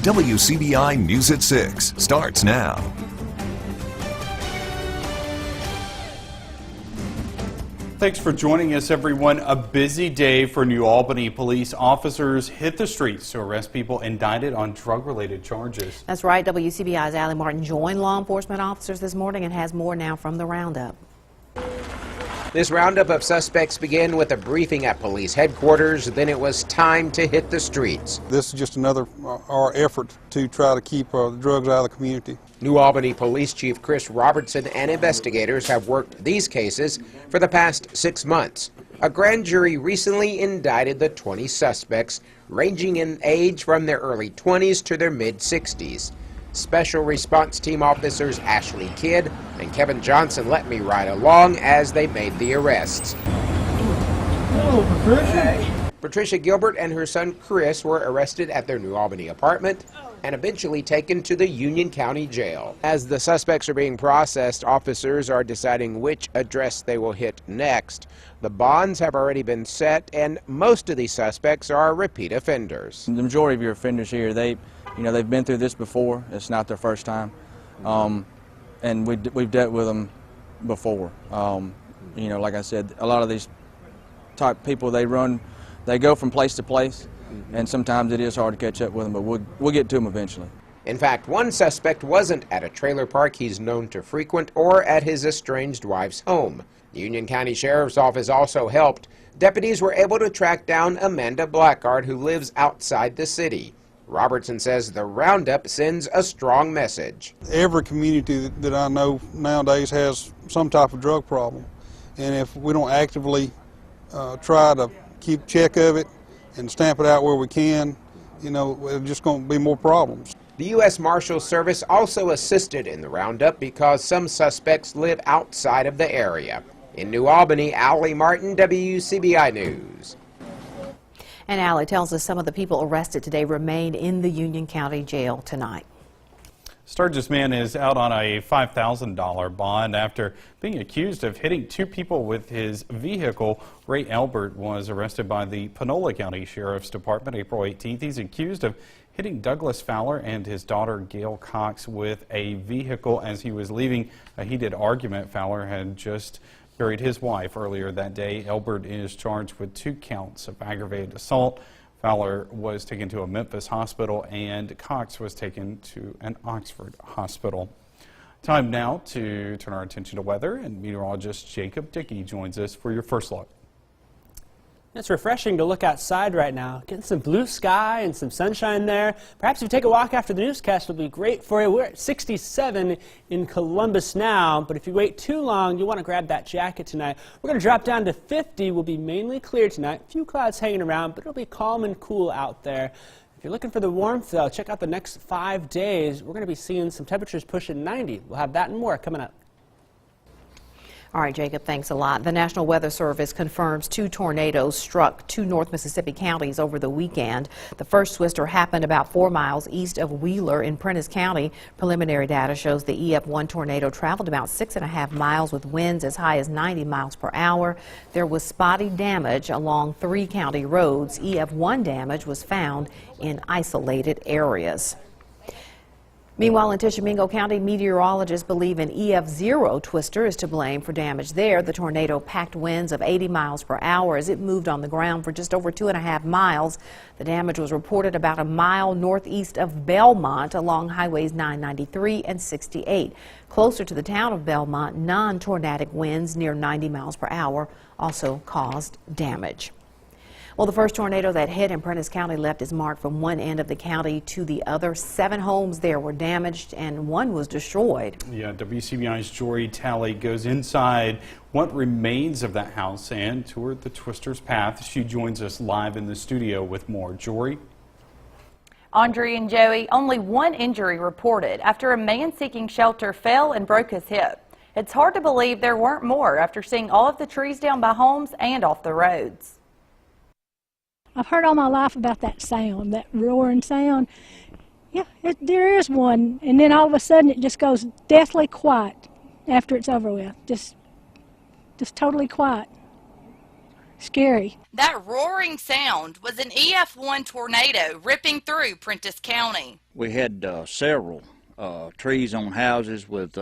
WCBI News at 6 starts now. Thanks for joining us, everyone. A busy day for New Albany. Police officers hit the streets to arrest people indicted on drug-related charges. That's right. WCBI's Allie Martin joined law enforcement officers this morning and has more now from the roundup. This roundup of suspects began with a briefing at police headquarters. Then it was time to hit the streets. This is just another our effort to try to keep drugs out of the community. New Albany Police Chief Chris Robertson and investigators have worked these cases for the past 6 months. A grand jury recently indicted the 20 suspects, ranging in age from their early 20s to their mid-60s. Special Response Team officers Ashley Kidd and Kevin Johnson let me ride along as they made the arrests. Hello, Patricia. Patricia Gilbert and her son Chris were arrested at their New Albany apartment and eventually taken to the Union County Jail. As the suspects are being processed, officers are deciding which address they will hit next. The bonds have already been set, and most of these suspects are repeat offenders. The majority of your offenders here, they've been through this before. It's not their first time, and we've dealt with them before. Like I said, a lot of these type people, they go from place to place, and sometimes it is hard to catch up with them, but we'll get to them eventually. In fact, one suspect wasn't at a trailer park he's known to frequent or at his estranged wife's home. The Union County Sheriff's Office also helped. Deputies were able to track down Amanda Blackard, who lives outside the city. Robertson says the roundup sends a strong message. Every community that I know nowadays has some type of drug problem, and if we don't actively try to keep check of it and stamp it out where we can, there's just going to be more problems. The U.S. Marshals Service also assisted in the roundup because some suspects live outside of the area. In New Albany, Allie Martin, WCBI News. And Allie tells us some of the people arrested today remain in the Union County Jail tonight. Sturgis man is out on a $5,000 bond after being accused of hitting 2 people with his vehicle. Ray Albert was arrested by the Panola County Sheriff's Department April 18th. He's accused of hitting Douglas Fowler and his daughter Gail Cox with a vehicle as he was leaving a heated argument. Fowler had just buried his wife earlier that day. Albert is charged with 2 counts of aggravated assault. Fowler was taken to a Memphis hospital and Cox was taken to an Oxford hospital. Time now to turn our attention to weather, and meteorologist Jacob Dickey joins us for your first look. It's refreshing to look outside right now, getting some blue sky and some sunshine there. Perhaps if you take a walk after the newscast, it'll be great for you. We're at 67 in Columbus now, but if you wait too long, you'll want to grab that jacket tonight. We're going to drop down to 50. We'll be mainly clear tonight. A few clouds hanging around, but it'll be calm and cool out there. If you're looking for the warmth, though, check out the next 5 days. We're going to be seeing some temperatures pushing 90. We'll have that and more coming up. All right, Jacob, thanks a lot. The National Weather Service confirms 2 tornadoes struck 2 North Mississippi counties over the weekend. The first twister happened about 4 miles east of Wheeler in Prentiss County. Preliminary data shows the EF1 tornado traveled about 6.5 miles with winds as high as 90 miles per hour. There was spotty damage along 3 county roads. EF1 damage was found in isolated areas. Meanwhile, in Tishomingo County, meteorologists believe an EF0 twister is to blame for damage there. The tornado packed winds of 80 miles per hour as it moved on the ground for just over 2.5 miles. The damage was reported about a mile northeast of Belmont along highways 993 and 68. Closer to the town of Belmont, non-tornadic winds near 90 miles per hour also caused damage. Well, the first tornado that hit in Prentiss County left its mark from one end of the county to the other. 7 homes there were damaged and 1 was destroyed. Yeah, WCBI's Jory Talley goes inside what remains of that house and toured the twister's path. She joins us live in the studio with more. Jory? Audrey and Joey, only 1 injury reported after a man seeking shelter fell and broke his hip. It's hard to believe there weren't more after seeing all of the trees down by homes and off the roads. I've heard all my life about that sound, that roaring sound. Yeah, there is one, and then all of a sudden it just goes deathly quiet after it's over with. Just totally quiet. scary. That roaring sound was an EF1 tornado ripping through Prentiss County. We had several trees on houses with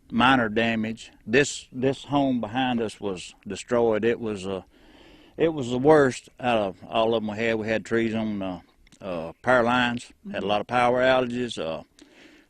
minor damage. This home behind us was destroyed. It was the worst out of all of them we had. We had trees on power lines, had a lot of power outages,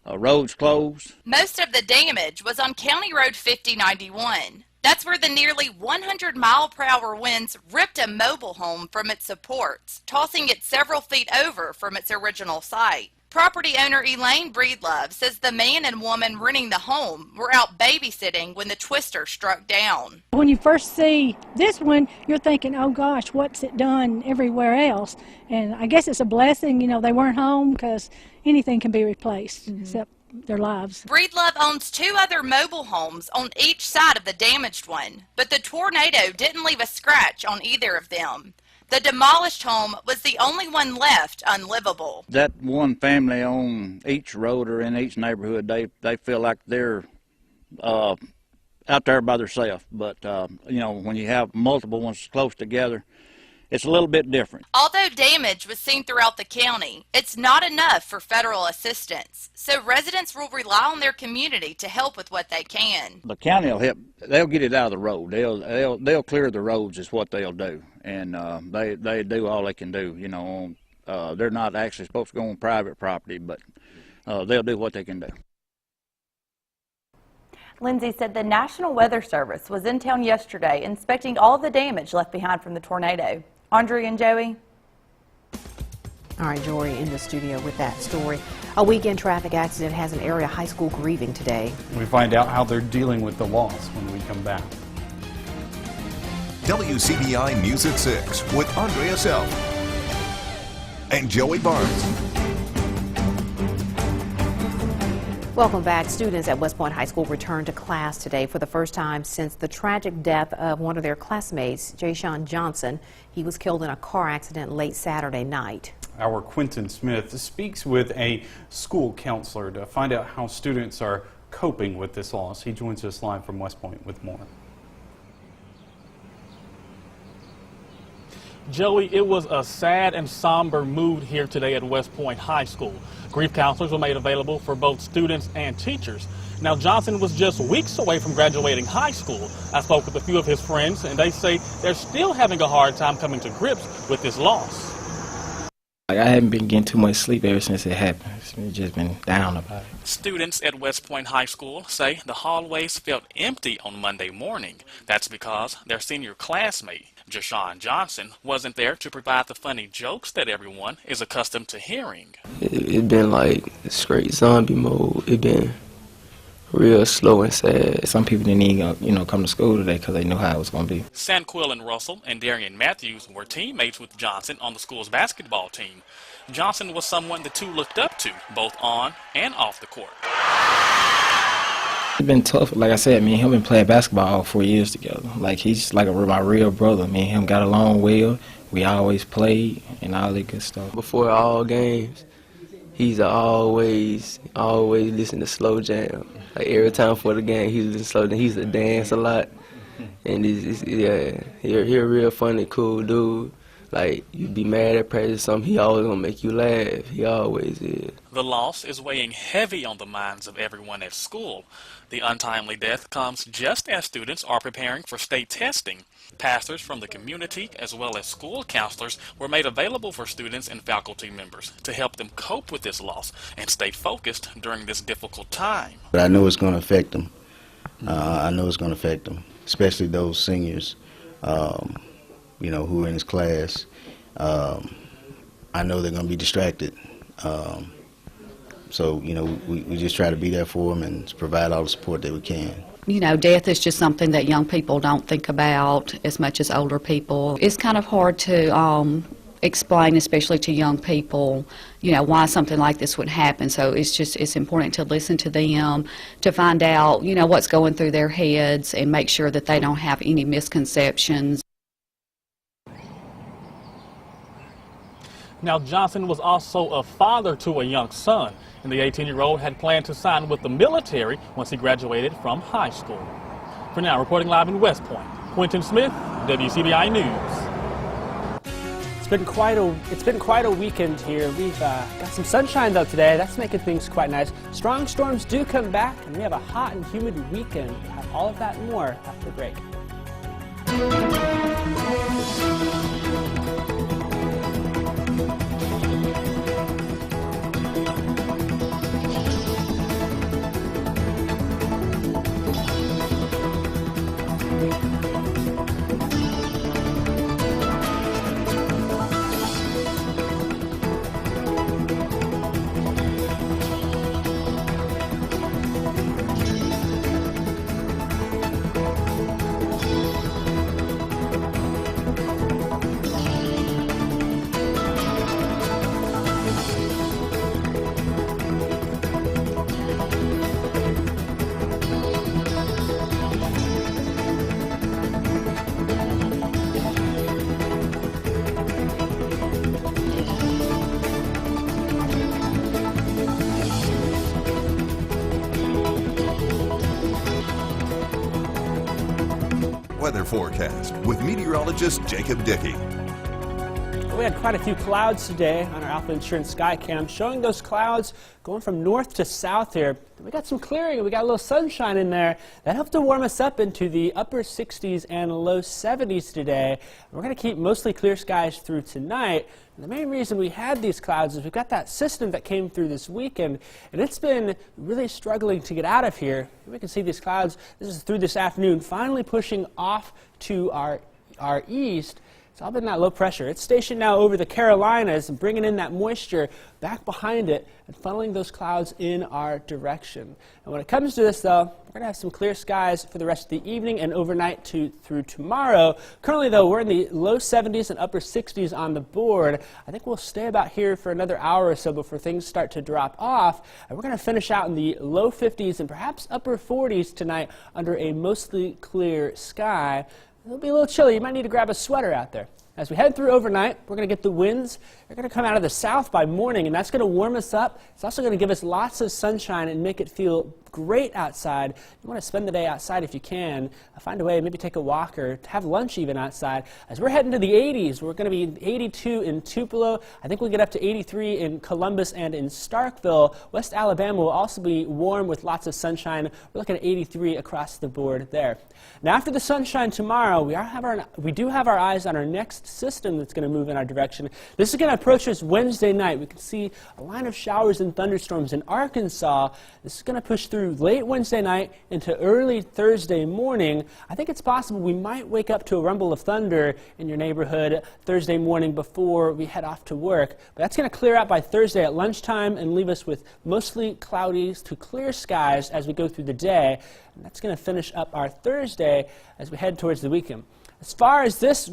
roads closed. Most of the damage was on County Road 5091. That's where the nearly 100-mile-per-hour winds ripped a mobile home from its supports, tossing it several feet over from its original site. Property owner Elaine Breedlove says the man and woman renting the home were out babysitting when the twister struck down. When you first see this one, you're thinking, oh gosh, what's it done everywhere else? And I guess it's a blessing, you know, they weren't home because anything can be replaced except their lives. Breedlove owns 2 other mobile homes on each side of the damaged one, but the tornado didn't leave a scratch on either of them. The demolished home was the only one left unlivable. That one family on each road or in each neighborhood, they feel like they're out there by themselves. But, you know, when you have multiple ones close together, it's a little bit different. Although damage was seen throughout the county, it's not enough for federal assistance. So residents will rely on their community to help with what they can. The county will help. They'll get it out of the road. They'll clear the roads is what they'll do. And they do all they can do. You know, they're not actually supposed to go on private property, but they'll do what they can do. Lindsay said the National Weather Service was in town yesterday inspecting all the damage left behind from the tornado. Andre and Joey. All right, Jory in the studio with that story. A weekend traffic accident has an area high school grieving today. We find out how they're dealing with the loss when we come back. WCBI News at 6 with Andrea Self and Joey Barnes. Welcome back. Students at West Point High School returned to class today for the first time since the tragic death of one of their classmates, Jayshon Johnson. He was killed in a car accident late Saturday night. Our Quentin Smith speaks with a school counselor to find out how students are coping with this loss. He joins us live from West Point with more. Joey, it was a sad and somber mood here today at West Point High School. Grief counselors were made available for both students and teachers. Now, Johnson was just weeks away from graduating high school. I spoke with a few of his friends, and they say they're still having a hard time coming to grips with this loss. I haven't been getting too much sleep ever since it happened. It's just been down about it. Students at West Point High School say the hallways felt empty on Monday morning. That's because their senior classmate, Jayshon Johnson, wasn't there to provide the funny jokes that everyone is accustomed to hearing. It's been like straight zombie mode. It's been real slow and sad. Some people didn't even, come to school today because they knew how it was going to be. Sanquillan Russell and Darian Matthews were teammates with Johnson on the school's basketball team. Johnson was someone the two looked up to, both on and off the court. It's been tough. Like I said, me and him been playing basketball all 4 years together. Like, he's like my real brother. Me and him got along well. We always played and all that good stuff. Before all games, he's always listen to slow jam. Like, every time for the game, he's listening to slow jam. He's a dance a lot. And he's a real funny, cool dude. Like, you be mad at practice or something, he always gonna make you laugh. He always is. The loss is weighing heavy on the minds of everyone at school. The untimely death comes just as students are preparing for state testing. Pastors from the community as well as school counselors were made available for students and faculty members to help them cope with this loss and stay focused during this difficult time. But I know it's going to affect them. Especially those seniors, who are in his class. I know they're going to be distracted. So, we just try to be there for them and provide all the support that we can. Death is just something that young people don't think about as much as older people. It's kind of hard to explain, especially to young people, why something like this would happen. So it's important to listen to them, to find out, what's going through their heads and make sure that they don't have any misconceptions. Now, Johnson was also a father to a young son, and the 18-year-old had planned to sign with the military once he graduated from high school. For now, reporting live in West Point, Quentin Smith, WCBI News. It's been quite a weekend here. We've got some sunshine though today. That's making things quite nice. Strong storms do come back, and we have a hot and humid weekend. We'll have all of that and more after the break. Weather forecast with meteorologist Jacob Dickey. We had quite a few clouds today on our Alpha Insurance Skycam, showing those clouds going from north to south here. We got some clearing and we got a little sunshine in there. That helped to warm us up into the upper 60s and low 70s today. We're going to keep mostly clear skies through tonight. And the main reason we had these clouds is we've got that system that came through this weekend, and it's been really struggling to get out of here. We can see these clouds, this is through this afternoon, finally pushing off to our east. It's all been that low pressure. It's stationed now over the Carolinas and bringing in that moisture back behind it and funneling those clouds in our direction. And when it comes to this, though, we're going to have some clear skies for the rest of the evening and overnight through tomorrow. Currently, though, we're in the low 70s and upper 60s on the board. I think we'll stay about here for another hour or so before things start to drop off. And we're going to finish out in the low 50s and perhaps upper 40s tonight under a mostly clear sky. It'll be a little chilly. You might need to grab a sweater out there. As we head through overnight, we're going to get the winds. They're going to come out of the south by morning, and that's going to warm us up. It's also going to give us lots of sunshine and make it feel great outside. You want to spend the day outside if you can. Find a way, maybe take a walk or have lunch even outside. As we're heading to the 80s, we're going to be 82 in Tupelo. I think we'll get up to 83 in Columbus and in Starkville. West Alabama will also be warm with lots of sunshine. We're looking at 83 across the board there. Now, after the sunshine tomorrow, we do have our eyes on our next system that's going to move in our direction. This is going to approach us Wednesday night. We can see a line of showers and thunderstorms in Arkansas. This is going to push through late Wednesday night into early Thursday morning. I think it's possible we might wake up to a rumble of thunder in your neighborhood Thursday morning before we head off to work. But that's going to clear out by Thursday at lunchtime and leave us with mostly cloudy to clear skies as we go through the day. And that's going to finish up our Thursday as we head towards the weekend. As far as this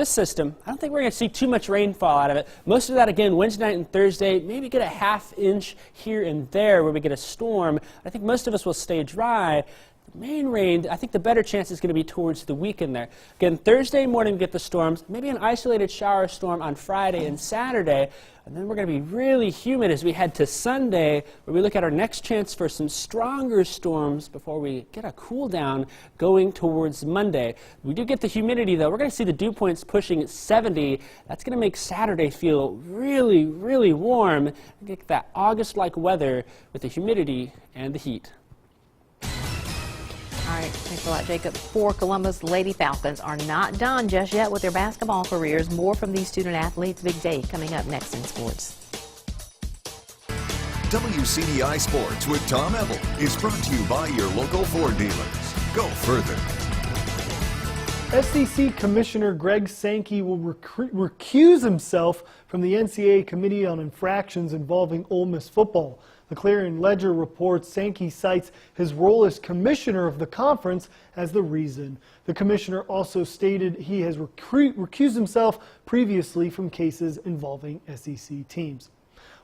system, I don't think we're going to see too much rainfall out of it. Most of that, again, Wednesday night and Thursday, maybe get a half inch here and there where we get a storm. I think most of us will stay dry. The main rain, I think the better chance is going to be towards the weekend there. Again, Thursday morning we get the storms, maybe an isolated shower storm on Friday and Saturday. And then we're going to be really humid as we head to Sunday, where we look at our next chance for some stronger storms before we get a cool down going towards Monday. We do get the humidity, though. We're going to see the dew points pushing 70. That's going to make Saturday feel really, really warm. And get that August-like weather with the humidity and the heat. All right, thanks a lot, Jacob. For Columbus Lady Falcons are not done just yet with their basketball careers. More from these student athletes. Big day coming up next in sports. WCDI Sports with Tom Ebel is brought to you by your local Ford dealers. Go further. SEC Commissioner Greg Sankey will recuse himself from the NCAA Committee on Infractions involving Ole Miss football. The Clarion Ledger reports Sankey cites his role as commissioner of the conference as the reason. The commissioner also stated he has recused himself previously from cases involving SEC teams.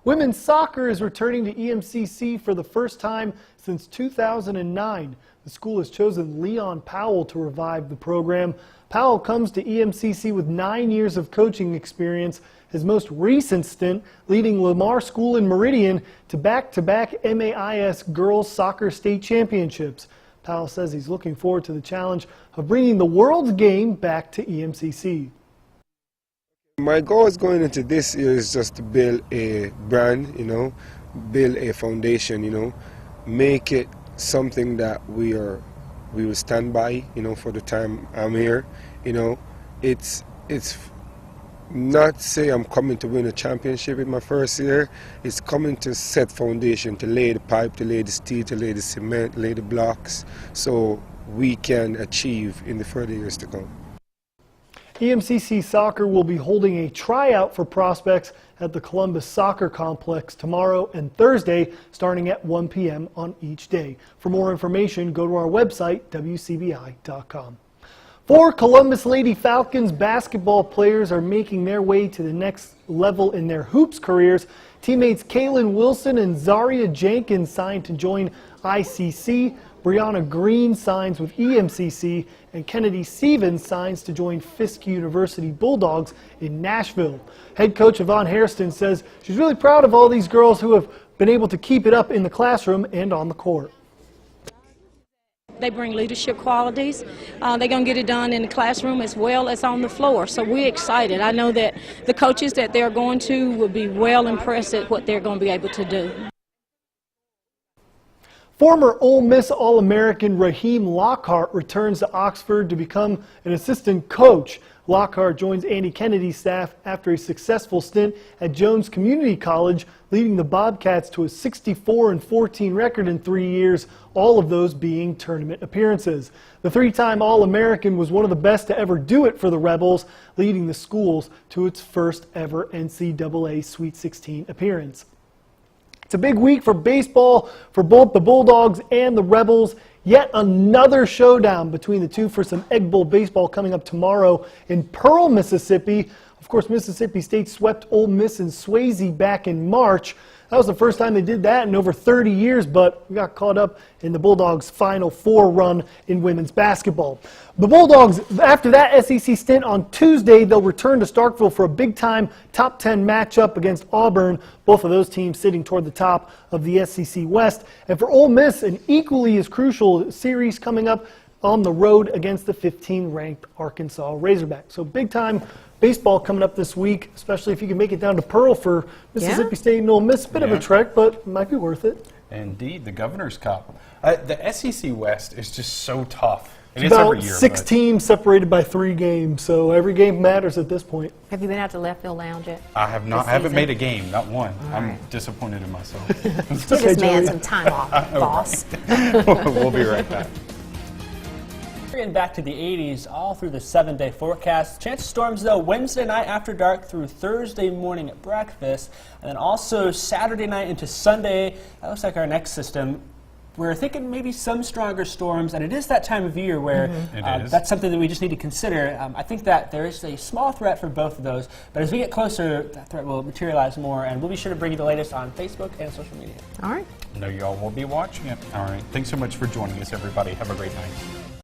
Women's soccer is returning to EMCC for the first time since 2009. The school has chosen Leon Powell to revive the program. Powell comes to EMCC with 9 years of coaching experience, his most recent stint leading Lamar School in Meridian to back-to-back MAIS girls soccer state championships. Powell says he's looking forward to the challenge of bringing the world's game back to EMCC. My goal is going into this year is just to build a brand, build a foundation, make it something that we will stand by, for the time I'm here. It's not say I'm coming to win a championship in my first year. It's coming to set foundation, to lay the pipe, to lay the steel, to lay the cement, lay the blocks, so we can achieve in the further years to come. EMCC Soccer will be holding a tryout for prospects at the Columbus Soccer Complex tomorrow and Thursday, starting at 1 p.m. on each day. For more information, go to our website, WCBI.com. 4 Columbus Lady Falcons basketball players are making their way to the next level in their hoops careers. Teammates Kaylin Wilson and Zaria Jenkins signed to join ICC. Brianna Green signs with EMCC, and Kennedy Stevens signs to join Fisk University Bulldogs in Nashville. Head coach Yvonne Hairston says she's really proud of all these girls who have been able to keep it up in the classroom and on the court. They bring leadership qualities. They're going to get it done in the classroom as well as on the floor. So we're excited. I know that the coaches that they're going to will be well impressed at what they're going to be able to do. Former Ole Miss All-American Raheem Lockhart returns to Oxford to become an assistant coach. Lockhart joins Andy Kennedy's staff after a successful stint at Jones Community College, leading the Bobcats to a 64-14 record in 3 years, all of those being tournament appearances. The 3-time All-American was one of the best to ever do it for the Rebels, leading the schools to its first ever NCAA Sweet 16 appearance. It's a big week for baseball for both the Bulldogs and the Rebels. Yet another showdown between the two for some Egg Bowl baseball coming up tomorrow in Pearl, Mississippi. Of course, Mississippi State swept Ole Miss and Swayze back in March. That was the first time they did that in over 30 years, but we got caught up in the Bulldogs' Final Four run in women's basketball. The Bulldogs, after that SEC stint on Tuesday, they'll return to Starkville for a big-time top 10 matchup against Auburn, both of those teams sitting toward the top of the SEC West. And for Ole Miss, an equally as crucial series coming up on the road against the 15th-ranked Arkansas Razorbacks. So big-time baseball coming up this week, especially if you can make it down to Pearl for Mississippi State and Ole Miss. Bit of a trek, but it might be worth it. Indeed, the Governor's Cup. The SEC West is just so tough. It's about 6 teams separated by 3 games, so every game matters at this point. Have you been out to Left Field Lounge yet? I have not. I haven't made a game, not one. I'm disappointed in myself. Give this man some time off, boss. We'll be right back. We're getting back to the 80s all through the 7-day forecast. Chance of storms, though, Wednesday night after dark through Thursday morning at breakfast, and then also Saturday night into Sunday. That looks like our next system. We're thinking maybe some stronger storms, and it is that time of year where that's something that we just need to consider. I think that there is a small threat for both of those, but as we get closer, that threat will materialize more, and we'll be sure to bring you the latest on Facebook and social media. All right. I know you all will be watching it. All right. Thanks so much for joining us, everybody. Have a great night.